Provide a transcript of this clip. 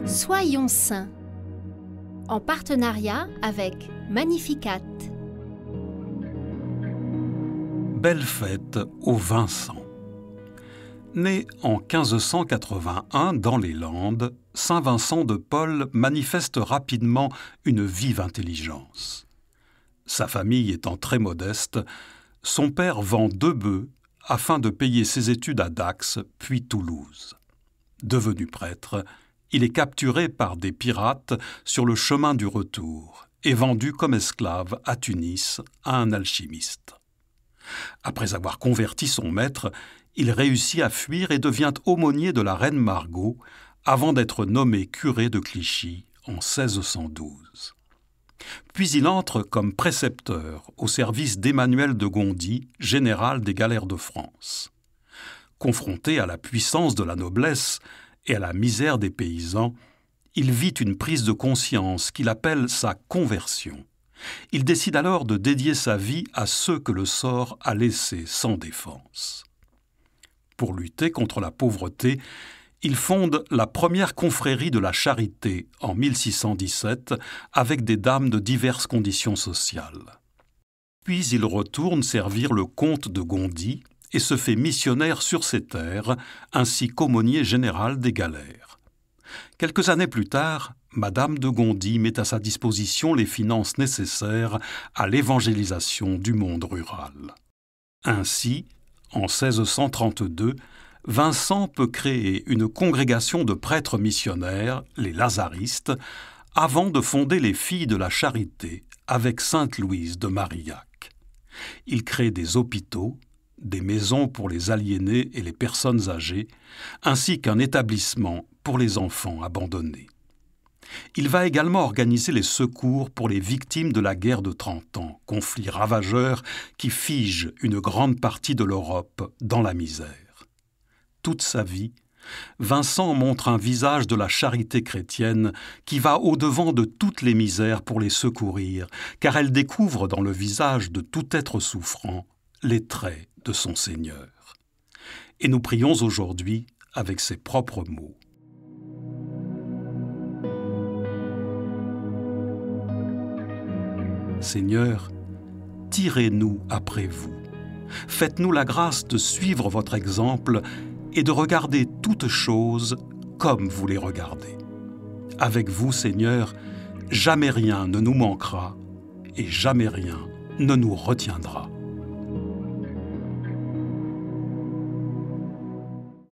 Soyons saints, en partenariat avec Magnificat. Belle fête au Vincent. Né en 1581 dans les Landes, Saint Vincent de Paul manifeste rapidement une vive intelligence. Sa famille étant très modeste, son père vend 2 bœufs afin de payer ses études à Dax puis Toulouse. Devenu prêtre, il est capturé par des pirates sur le chemin du retour et vendu comme esclave à Tunis à un alchimiste. Après avoir converti son maître, il réussit à fuir et devient aumônier de la reine Margot avant d'être nommé curé de Clichy en 1612. Puis il entre comme précepteur au service d'Emmanuel de Gondi, général des galères de France. Confronté à la puissance de la noblesse et à la misère des paysans, il vit une prise de conscience qu'il appelle sa conversion. Il décide alors de dédier sa vie à ceux que le sort a laissés sans défense. Pour lutter contre la pauvreté, il fonde la première confrérie de la Charité en 1617 avec des dames de diverses conditions sociales. Puis il retourne servir le comte de Gondi et se fait missionnaire sur ses terres, ainsi qu'aumônier général des galères. Quelques années plus tard, Madame de Gondi met à sa disposition les finances nécessaires à l'évangélisation du monde rural. Ainsi, en 1632, Vincent peut créer une congrégation de prêtres missionnaires, les Lazaristes, avant de fonder les Filles de la Charité avec Sainte Louise de Marillac. Il crée des hôpitaux, des maisons pour les aliénés et les personnes âgées, ainsi qu'un établissement pour les enfants abandonnés. Il va également organiser les secours pour les victimes de la guerre de 30 ans, conflit ravageur qui fige une grande partie de l'Europe dans la misère. Toute sa vie, Vincent montre un visage de la charité chrétienne qui va au-devant de toutes les misères pour les secourir, car elle découvre dans le visage de tout être souffrant les traits de son Seigneur. Et nous prions aujourd'hui avec ses propres mots. Seigneur, tirez-nous après vous. Faites-nous la grâce de suivre votre exemple et de regarder toutes choses comme vous les regardez. Avec vous, Seigneur, jamais rien ne nous manquera et jamais rien ne nous retiendra.